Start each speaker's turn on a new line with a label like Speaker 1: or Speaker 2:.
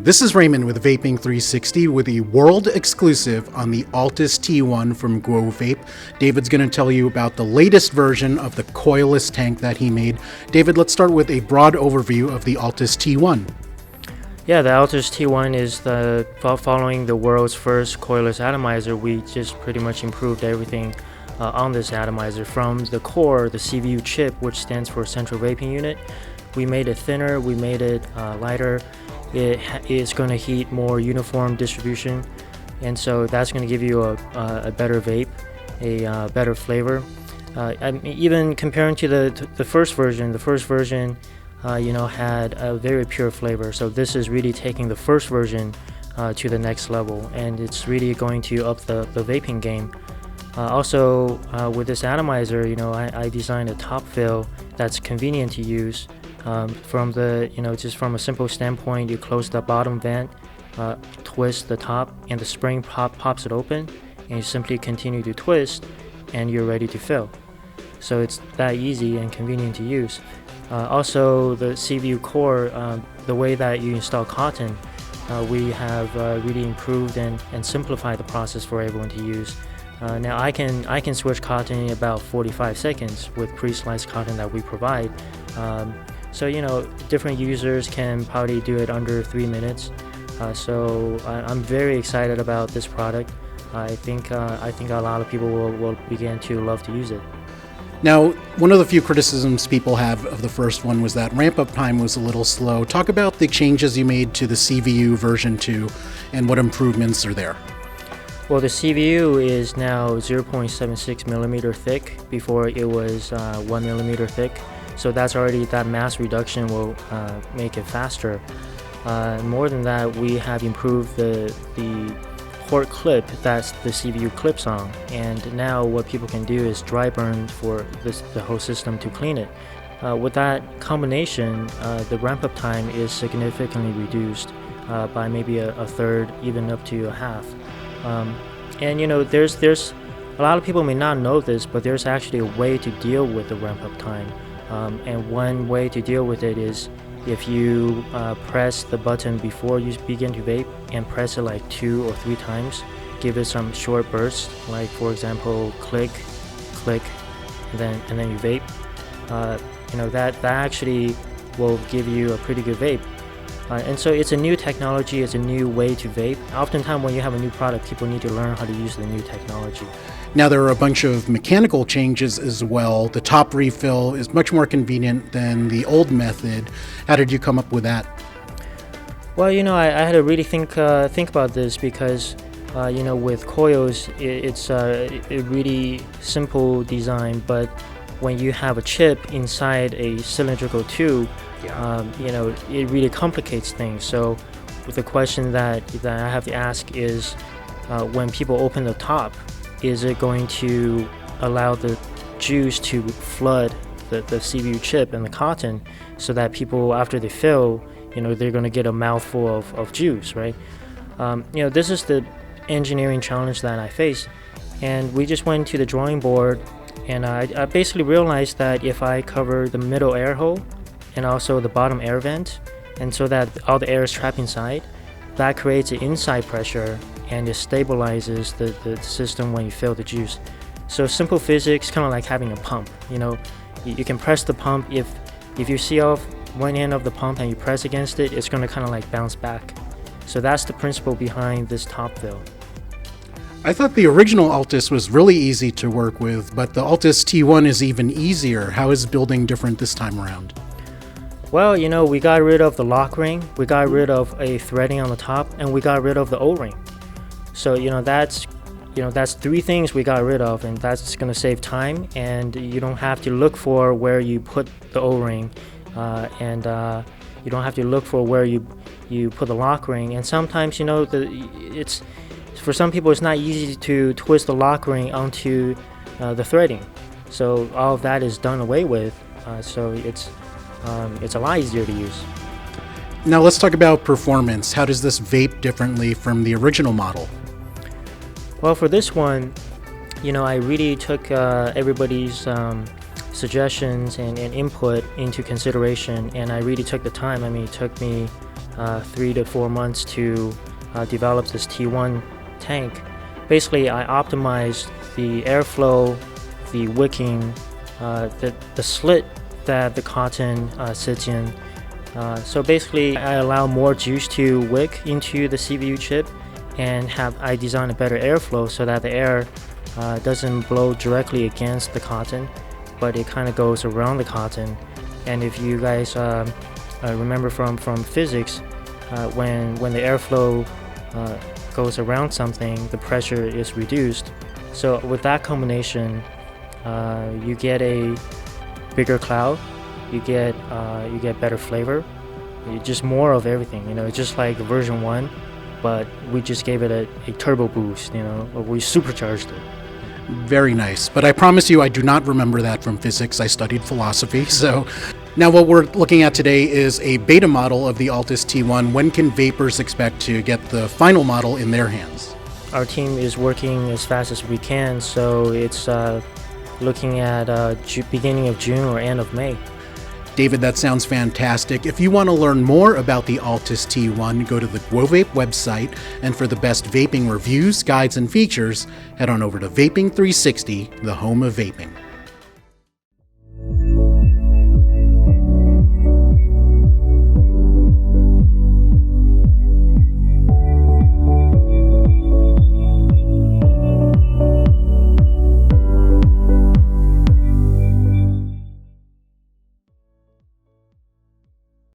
Speaker 1: This is Raymond with Vaping 360 with a world exclusive on the Altus T1 from Guo Vape. David's going to tell you about the latest version of the coil-less tank that he made. David, let's start with a broad overview of the Altus T1.
Speaker 2: Yeah, the Altus T1 is following the world's first coil-less atomizer. We just pretty much improved everything on this atomizer, from the core, the CVU chip, which stands for central vaping unit. We made it thinner, we made it lighter. It is going to heat more uniform distribution, and so that's going to give you a better vape, a better flavor. Even comparing to the first version, had a very pure flavor. So this is really taking the first version to the next level, and it's really going to up the vaping game. Also, with this atomizer, I designed a top fill that's convenient to use. Just from a simple standpoint, you close the bottom vent, twist the top, and the spring pops it open, and you simply continue to twist, and you're ready to fill. So it's that easy and convenient to use. Also, the CVU core, the way that you install cotton, we have really improved and simplified the process for everyone to use. Now I can switch cotton in about 45 seconds with pre-sliced cotton that we provide. So different users can probably do it under 3 minutes. So I'm very excited about this product. I think a lot of people will begin to love to use it.
Speaker 1: Now, one of the few criticisms people have of the first one was that ramp-up time was a little slow. Talk about the changes you made to the CVU version 2 and what improvements are there.
Speaker 2: Well, the CVU is now 0.76 millimeter thick. Before it was 1 millimeter thick. So that mass reduction will make it faster. More than that, we have improved the port clip that's the CVU clips on, and now what people can do is dry burn for the whole system to clean it. With that combination, the ramp-up time is significantly reduced by maybe a third, even up to a half. There's a lot of people may not know this, but there's actually a way to deal with the ramp-up time. And one way to deal with it is if you press the button before you begin to vape and press it like 2 or 3 times, give it some short bursts, like for example, click, click, and then you vape. That actually will give you a pretty good vape. And so it's a new technology, it's a new way to vape. Oftentimes when you have a new product, people need to learn how to use the new technology.
Speaker 1: Now, there are a bunch of mechanical changes as well. The top refill is much more convenient than the old method. How did you come up with that?
Speaker 2: Well, I had to really think about this because, with coils, it's a really simple design, but when you have a chip inside a cylindrical tube, it really complicates things. So the question that I have to ask is, when people open the top, is it going to allow the juice to flood the CVU chip and the cotton so that people, after they fill, they're going to get a mouthful of juice, right? This is the engineering challenge that I faced, and we just went to the drawing board, and I basically realized that if I cover the middle air hole and also the bottom air vent, and so that all the air is trapped inside, that creates an inside pressure and it stabilizes the system when you fill the juice. So simple physics, kind of like having a pump. You can press the pump. If you see off one end of the pump and you press against it, it's going to kind of like bounce back. So that's the principle behind this top fill.
Speaker 1: I thought the original Altus was really easy to work with, but the Altus T1 is even easier. How is building different this time around?
Speaker 2: Well, we got rid of the lock ring, we got rid of a threading on the top, and we got rid of the O-ring. So that's 3 things we got rid of, and that's going to save time, and you don't have to look for where you put the O-ring, and you don't have to look for where you put the lock ring. And sometimes it's for some people it's not easy to twist the lock ring onto the threading. So all of that is done away with. So it's a lot easier to use.
Speaker 1: Now let's talk about performance. How does this vape differently from the original model?
Speaker 2: Well, for this one, I really took everybody's suggestions and input into consideration, and I really took the time. I mean, it took me 3 to 4 months to develop this T1 tank. Basically, I optimized the airflow, the wicking, the slit that the cotton sits in. So basically, I allow more juice to wick into the CVU chip, and I design a better airflow so that the air doesn't blow directly against the cotton, but it kind of goes around the cotton. And if you guys remember from physics, when the airflow goes around something, the pressure is reduced. So with that combination, you get a bigger cloud, you get better flavor, just more of everything. It's just like version 1, but we just gave it a turbo boost. We supercharged it.
Speaker 1: Very nice. But I promise you, I do not remember that from physics. I studied philosophy. So now what we're looking at today is a beta model of the Altus T1. When can vapors expect to get the final model in their hands?
Speaker 2: Our team is working as fast as we can, so it's looking at beginning of June or end of May.
Speaker 1: David, that sounds fantastic. If you want to learn more about the Altus T1, go to the Guo Vape website, and for the best vaping reviews, guides, and features, head on over to Vaping 360, the home of vaping.